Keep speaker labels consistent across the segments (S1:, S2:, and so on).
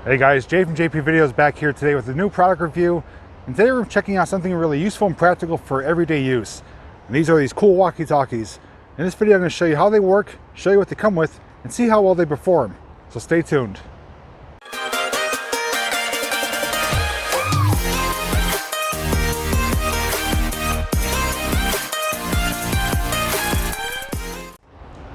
S1: Hey guys, Jay from JPVideos back here today with a new product review. And today we're checking out something really useful and practical for everyday use. And these are these cool walkie-talkies. In this video I'm going to show you how they work, show you what they come with, and see how well they perform. So stay tuned.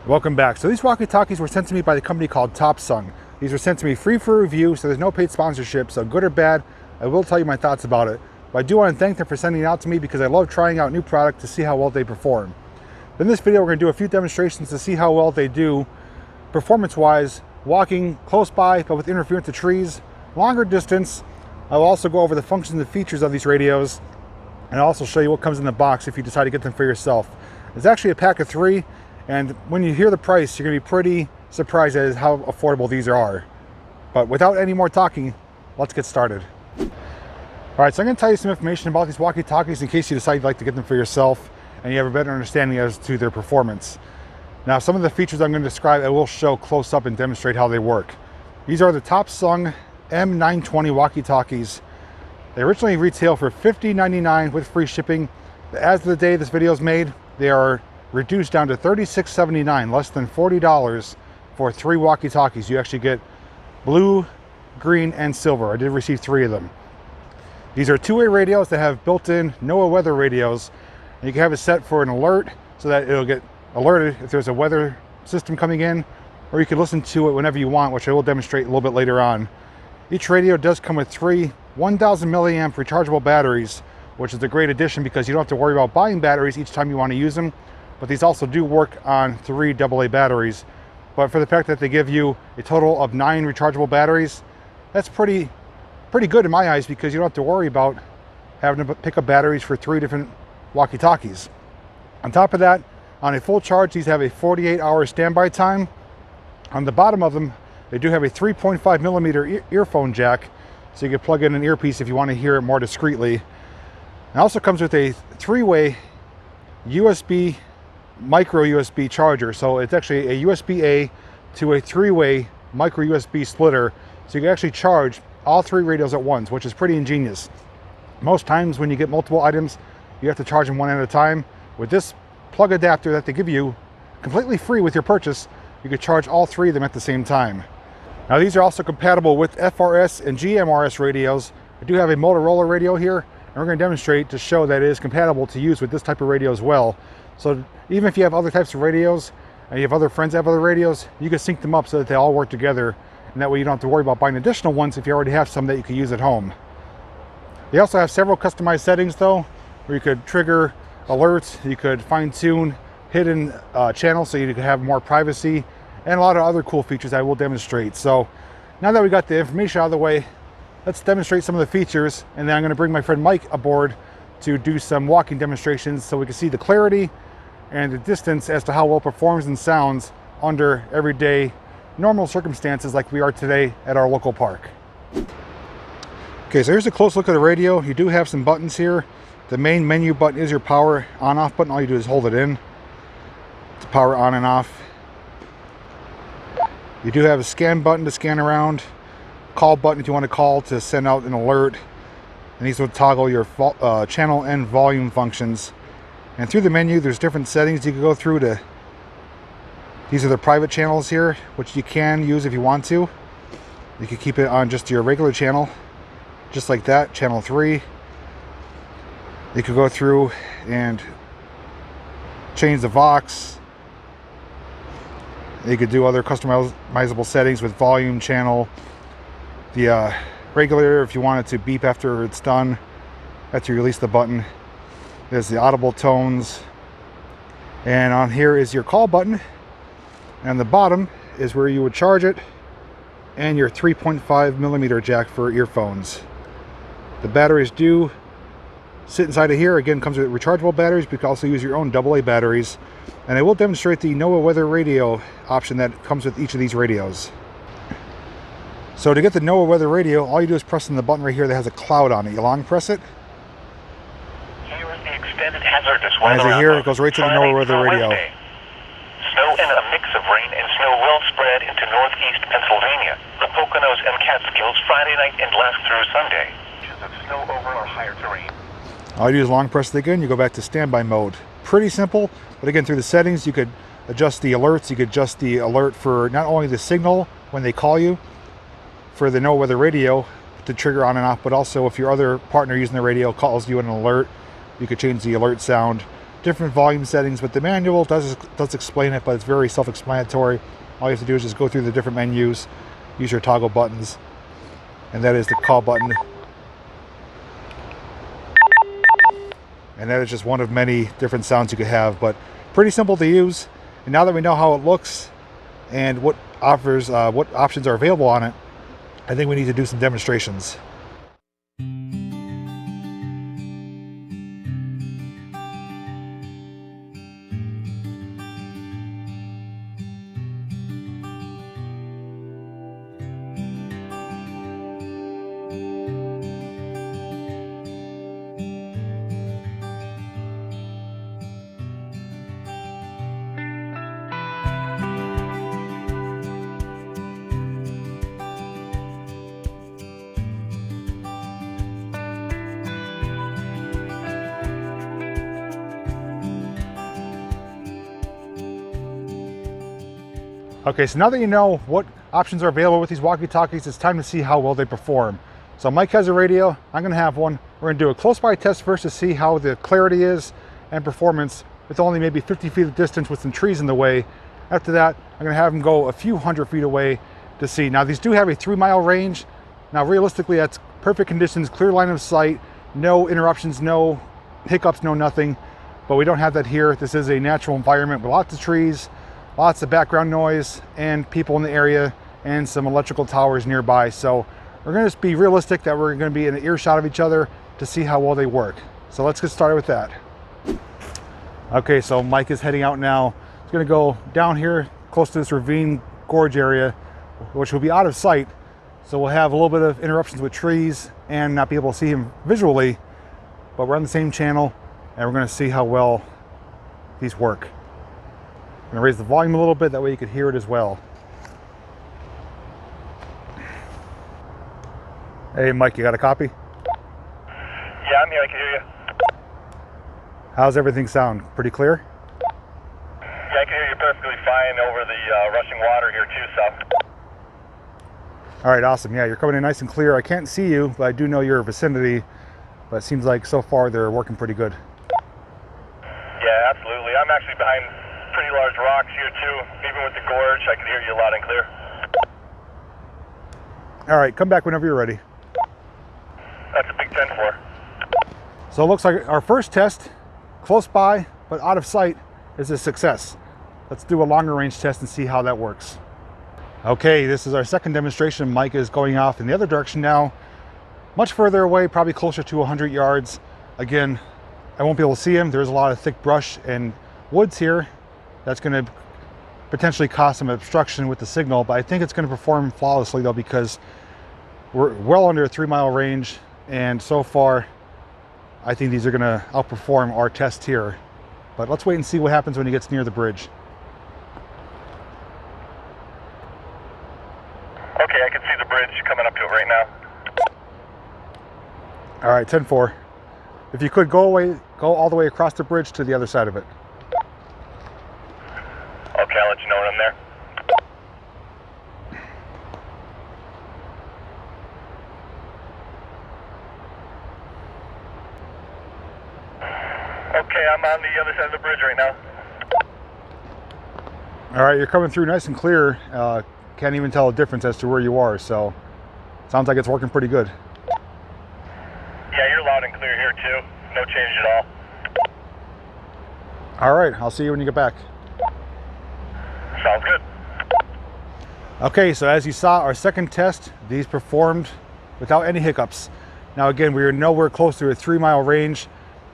S1: Welcome back. So these walkie-talkies were sent to me by the company called Topsung. These were sent to me free for review, so there's no paid sponsorship, so good or bad, I will tell you my thoughts about it. But I do want to thank them for sending it out to me because I love trying out new product to see how well they perform. In this video, we're going to do a few demonstrations to see how well they do performance-wise, walking close by but with interference of trees, longer distance. I'll also go over the functions and features of these radios, and I'll also show you what comes in the box if you decide to get them for yourself. It's actually a pack of 3, and when you hear the price, you're going to be pretty surprised at how affordable these are. But without any more talking, let's get started. Alright, so I'm going to tell you some information about these walkie-talkies in case you decide you'd like to get them for yourself and you have a better understanding as to their performance. Now, some of the features I'm going to describe I will show close up and demonstrate how they work. These are the Topsung M920 Walkie Talkies. They originally retail for $50.99 with free shipping. As of the day this video is made, they are reduced down to $36.79, less than $40 for 3 walkie-talkies. You actually get blue, green, and silver. I did receive 3 of them. These are two-way radios that have built-in NOAA weather radios. And you can have it set for an alert so that it'll get alerted if there's a weather system coming in, or you can listen to it whenever you want, which I will demonstrate a little bit later on. Each radio does come with 3 1,000 milliamp rechargeable batteries, which is a great addition because you don't have to worry about buying batteries each time you want to use them. But these also do work on 3 AA batteries. But for the fact that they give you a total of 9 rechargeable batteries, that's pretty good in my eyes because you don't have to worry about having to pick up batteries for 3 different walkie-talkies. On top of that, on a full charge, these have a 48-hour standby time. On the bottom of them, they do have a 3.5 millimeter earphone jack, so you can plug in an earpiece if you want to hear it more discreetly. It also comes with a 3-way USB micro USB charger, so it's actually a USB-A to a 3-way micro USB splitter, so you can actually charge all 3 radios at once, which is pretty ingenious. Most times when you get multiple items, you have to charge them one at a time. With this plug adapter that they give you completely free with your purchase, you can charge all 3 of them at the same time. Now these are also compatible with FRS and GMRS radios. I do have a Motorola radio here, and we're going to demonstrate to show that it is compatible to use with this type of radio as well. So even if you have other types of radios and you have other friends that have other radios, you can sync them up so that they all work together, and that way you don't have to worry about buying additional ones if you already have some that you can use at home. They also have several customized settings though, where you could trigger alerts, you could fine-tune hidden channels so you could have more privacy, and a lot of other cool features I will demonstrate. So now that we got the information out of the way, let's demonstrate some of the features, and then I'm going to bring my friend Mike aboard to do some walking demonstrations so we can see the clarity and the distance as to how well it performs and sounds under everyday normal circumstances like we are today at our local park. Okay, so here's a close look at the radio. You do have some buttons here. The main menu button is your power on-off button. All you do is hold it in to power on and off. You do have a scan button to scan around, call button if you want to call to send out an alert, and these will toggle your channel and volume functions. And through the menu, there's different settings you can go through to. These are the private channels here, which you can use if you want to. You can keep it on just your regular channel, just like that, channel 3. You could go through and change the Vox. You could do other customizable settings with volume, channel, the regulator if you want it to beep after it's done, after you release the button. There's the audible tones, and on here is your call button, and the bottom is where you would charge it, and your 3.5 millimeter jack for earphones. The batteries do sit inside of here. Again, comes with rechargeable batteries, but you can also use your own AA batteries, and I will demonstrate the NOAA weather radio option that comes with each of these radios. So to get the NOAA weather radio, all you do is press on the button right here that has a cloud on it. You long press it.
S2: Extended hazardous weather.
S1: As you hear, it goes right to the NOAA weather radio.
S2: Snow and a mix of rain and snow will spread into northeast Pennsylvania, the Poconos and has skills Friday night and lasts through Sunday. Of snow over or higher terrain.
S1: All you do is long press it again, you go back to standby mode. Pretty simple, but again, through the settings, you could adjust the alerts. You could adjust the alert for not only the signal when they call you, for the no weather radio to trigger on and off, but also if your other partner using the radio calls you an alert, you could change the alert sound. Different volume settings, but the manual does explain it, but it's very self-explanatory. All you have to do is just go through the different menus, use your toggle buttons, and that is the call button. And that is just one of many different sounds you could have, but pretty simple to use. And now that we know how it looks and what options are available on it, I think we need to do some demonstrations. Okay, so now that you know what options are available with these walkie-talkies, it's time to see how well they perform. So Mike has a radio, I'm gonna have one. We're gonna do a close-by test first to see how the clarity is and performance with only maybe 50 feet of distance with some trees in the way. After that, I'm gonna have him go a few hundred feet away to see. Now these do have a 3-mile range. Now realistically, that's perfect conditions, clear line of sight, no interruptions, no hiccups, no nothing. But we don't have that here. This is a natural environment with lots of trees, lots of background noise, and people in the area, and some electrical towers nearby. So we're gonna just be realistic that we're gonna be in an earshot of each other to see how well they work. So let's get started with that. Okay, so Mike is heading out now. He's gonna go down here close to this ravine gorge area, which will be out of sight. So we'll have a little bit of interruptions with trees and not be able to see him visually, but we're on the same channel and we're gonna see how well these work. I'm gonna raise the volume a little bit, that way you could hear it as well. Hey Mike, you got a copy?
S2: Yeah, I'm here, I can hear you.
S1: How's everything sound? Pretty clear?
S2: Yeah, I can hear you perfectly fine over the rushing water here too, so.
S1: All right, awesome. Yeah, you're coming in nice and clear. I can't see you, but I do know your vicinity, but it seems like so far they're working pretty good.
S2: Yeah, absolutely. I'm actually behind pretty large rocks here too. Even with the gorge, I can hear you loud and clear.
S1: All right, come back whenever you're ready.
S2: That's a big 10-4.
S1: So it looks like our first test, close by but out of sight, is a success. Let's do a longer range test and see how that works. Okay, this is our second demonstration. Mike is going off in the other direction now, much further away, probably closer to 100 yards. Again, I won't be able to see him. There's a lot of thick brush and woods here. That's going to potentially cause some obstruction with the signal, but I think it's going to perform flawlessly though, because we're well under a 3-mile range, and so far I think these are going to outperform our test here. But let's wait and see what happens when he gets near the bridge.
S2: Okay, I can see the bridge coming up to it right now.
S1: All right, 10-4. If you could go all the way across the bridge to the other side of it.
S2: Okay, I'll let you know when I'm there. Okay, I'm on the other side of the bridge right now.
S1: All right, you're coming through nice and clear. Can't even tell a difference as to where you are, so sounds like it's working pretty good.
S2: Yeah, you're loud and clear here too. No change at all.
S1: All right, I'll see you when you get back.
S2: Sounds good.
S1: Okay, so as you saw, our second test, these performed without any hiccups. Now again, we are nowhere close to a 3-mile range,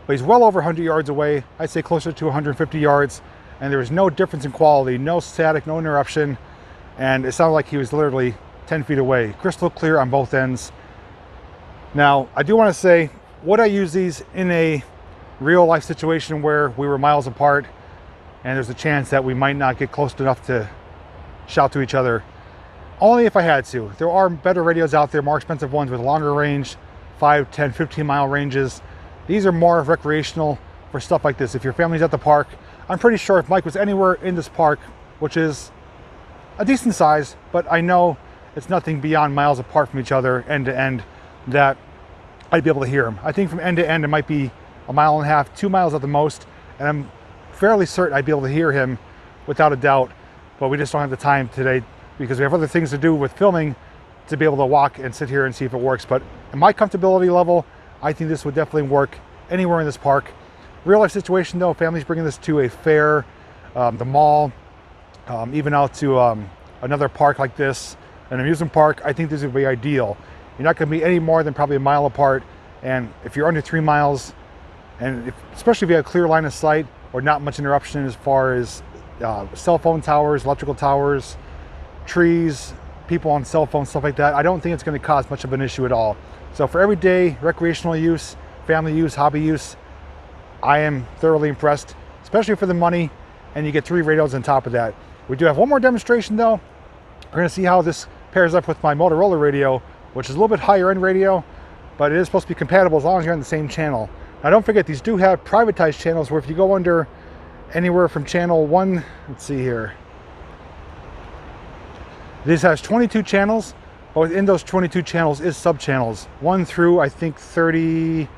S1: but he's well over 100 yards away. I'd say closer to 150 yards, and there was no difference in quality, no static, no interruption, and it sounded like he was literally 10 feet away. Crystal clear on both ends. Now, I do want to say, would I use these in a real life situation where we were miles apart and there's a chance that we might not get close enough to shout to each other? Only if I had to. There are better radios out there, more expensive ones with longer range, 5, 10, 15-mile ranges. These are more recreational for stuff like this. If your family's at the park, I'm pretty sure if Mike was anywhere in this park, which is a decent size, but I know it's nothing beyond miles apart from each other, end to end, that I'd be able to hear him. I think from end to end, it might be 1.5 miles, 2 miles at the most, and I'm fairly certain I'd be able to hear him without a doubt, but we just don't have the time today because we have other things to do with filming to be able to walk and sit here and see if it works. But in my comfortability level, I think this would definitely work anywhere in this park. Real life situation though, families bringing this to a fair, the mall, even out to another park like this, an amusement park, I think this would be ideal. You're not going to be any more than probably 1 mile apart, and if you're under 3 miles, and especially if you have a clear line of sight or not much interruption as far as cell phone towers, electrical towers, trees, people on cell phones, stuff like that, I don't think it's going to cause much of an issue at all. So for everyday recreational use, family use, hobby use, I am thoroughly impressed, especially for the money, and you get 3 radios on top of that. We do have one more demonstration though. We're going to see how this pairs up with my Motorola radio, which is a little bit higher end radio, but it is supposed to be compatible as long as you're on the same channel. Now don't forget, these do have privatized channels where if you go under anywhere from channel 1, let's see here, this has 22 channels, but within those 22 channels is sub-channels, 1 through I think 38.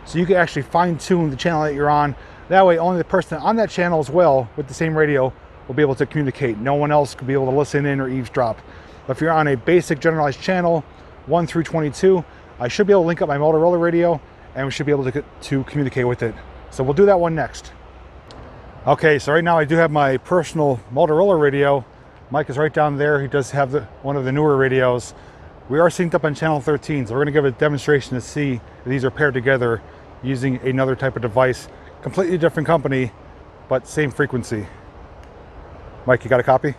S1: So you can actually fine-tune the channel that you're on. That way only the person on that channel as well with the same radio will be able to communicate. No one else could be able to listen in or eavesdrop. But if you're on a basic generalized channel, 1 through 22, I should be able to link up my Motorola radio and we should be able to communicate with it. So we'll do that one next. Okay, so right now I do have my personal Motorola radio. Mike is right down there. He does have one of the newer radios. We are synced up on channel 13, so we're gonna give a demonstration to see if these are paired together using another type of device. Completely different company, but same frequency. Mike, you got a copy?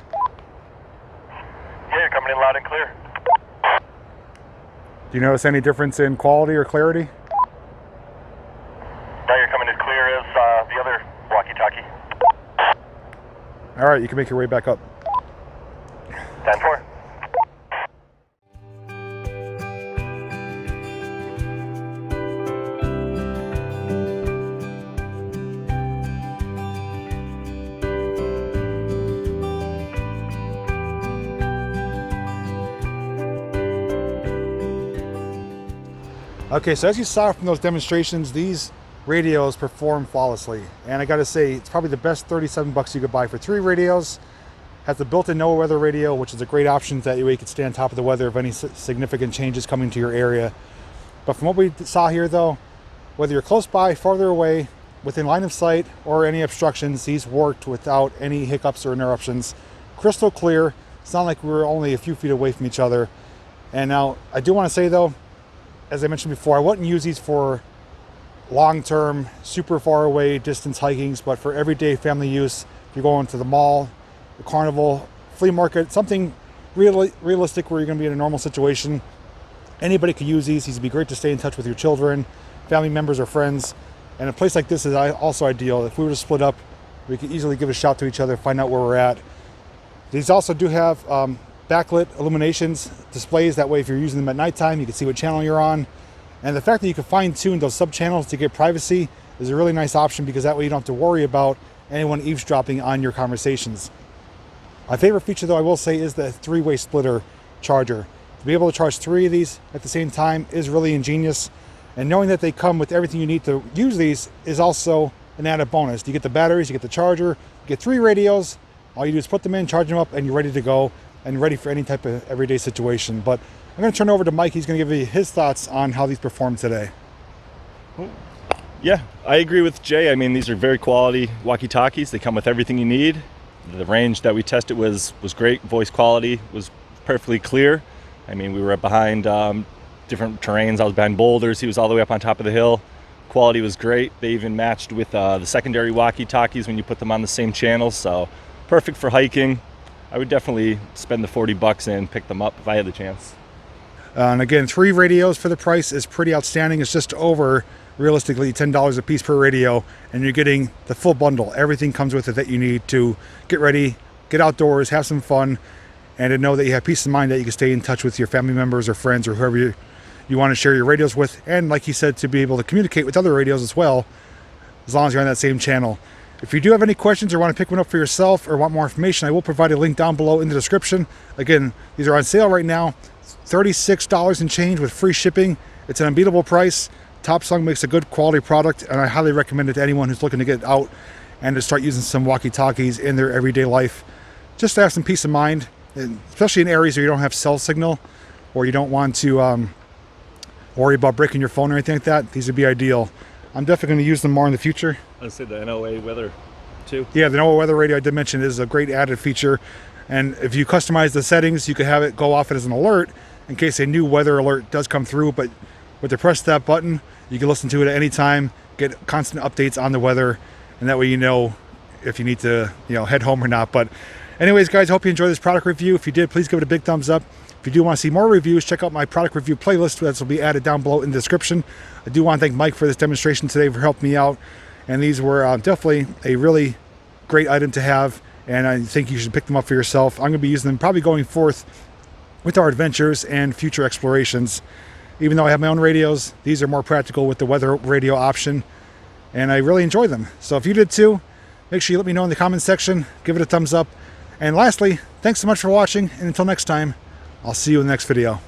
S2: Yeah, you're coming in loud and clear.
S1: Do you notice any difference in quality or clarity?
S2: Now you're coming as clear as the other walkie-talkie.
S1: All right, you can make your way back up.
S2: 10-4.
S1: Okay, so as you saw from those demonstrations, these radios perform flawlessly. And I gotta say, it's probably the best 37 bucks you could buy for 3 radios. Has the built-in no weather radio, which is a great option, that way you can stay on top of the weather of any significant changes coming to your area. But from what we saw here though, whether you're close by, farther away, within line of sight, or any obstructions, these worked without any hiccups or interruptions. Crystal clear. It's not like we were only a few feet away from each other. And now, I do want to say though, as I mentioned before, I wouldn't use these for long-term, super far away distance hikings, but for everyday family use, if you're going to the mall, the carnival, flea market, something realistic where you're going to be in a normal situation, anybody could use these. These would be great to stay in touch with your children, family members, or friends. And a place like this is also ideal. If we were to split up, we could easily give a shout to each other, find out where we're at. These also do have backlit illuminations, displays. That way if you're using them at nighttime, you can see what channel you're on. And the fact that you can fine-tune those sub-channels to get privacy is a really nice option, because that way you don't have to worry about anyone eavesdropping on your conversations. My favorite feature though, I will say, is the 3-way splitter charger. To be able to charge 3 of these at the same time is really ingenious. And knowing that they come with everything you need to use these is also an added bonus. You get the batteries, you get the charger, you get 3 radios. All you do is put them in, charge them up, and you're ready to go and ready for any type of everyday situation. But I'm going to turn over to Mike. He's going to give you his thoughts on how these perform today.
S3: Yeah, I agree with Jay. I mean, these are very quality walkie-talkies. They come with everything you need. The range that we tested was great. Voice quality was perfectly clear. I mean, we were behind different terrains. I was behind boulders. He was all the way up on top of the hill. Quality was great. They even matched with the secondary walkie-talkies when you put them on the same channel. So perfect for hiking. I would definitely spend the 40 bucks and pick them up if I had the chance.
S1: And again, 3 radios for the price is pretty outstanding. It's just over, realistically, $10 a piece per radio, and you're getting the full bundle. Everything comes with it that you need to get ready, get outdoors, have some fun. and to know that you have peace of mind that you can stay in touch with your family members or friends or whoever you want to share your radios with. And like he said, to be able to communicate with other radios as well, as long as you're on that same channel. If you do have any questions or want to pick one up for yourself or want more information, I will provide a link down below in the description. Again, these are on sale right now, $36 and change with free shipping. It's an unbeatable price. Topsung makes a good quality product, and I highly recommend it to anyone who's looking to get out and to start using some walkie-talkies in their everyday life, just to have some peace of mind, and especially in areas where you don't have cell signal or you don't want to worry about breaking your phone or anything like that. These would be ideal. I'm definitely going to use them more in the future.
S3: I'd say the NOA weather too.
S1: Yeah, the NOAA weather radio I did mention is a great added feature, and if you customize the settings, you could have it go off as an alert in case a new weather alert does come through. But with the press that button, you can listen to it at any time, get constant updates on the weather, and that way you know if you need to, head home or not. But anyways, guys, hope you enjoyed this product review. If you did, please give it a big thumbs up. If you do want to see more reviews, check out my product review playlist. That will be added down below in the description. I do want to thank Mike for this demonstration today, for helping me out. And these were definitely a really great item to have, and I think you should pick them up for yourself. I'm going to be using them probably going forth with our adventures and future explorations. Even though I have my own radios, these are more practical with the weather radio option, and I really enjoy them. So if you did too, make sure you let me know in the comments section, give it a thumbs up. And lastly, thanks so much for watching, and until next time, I'll see you in the next video.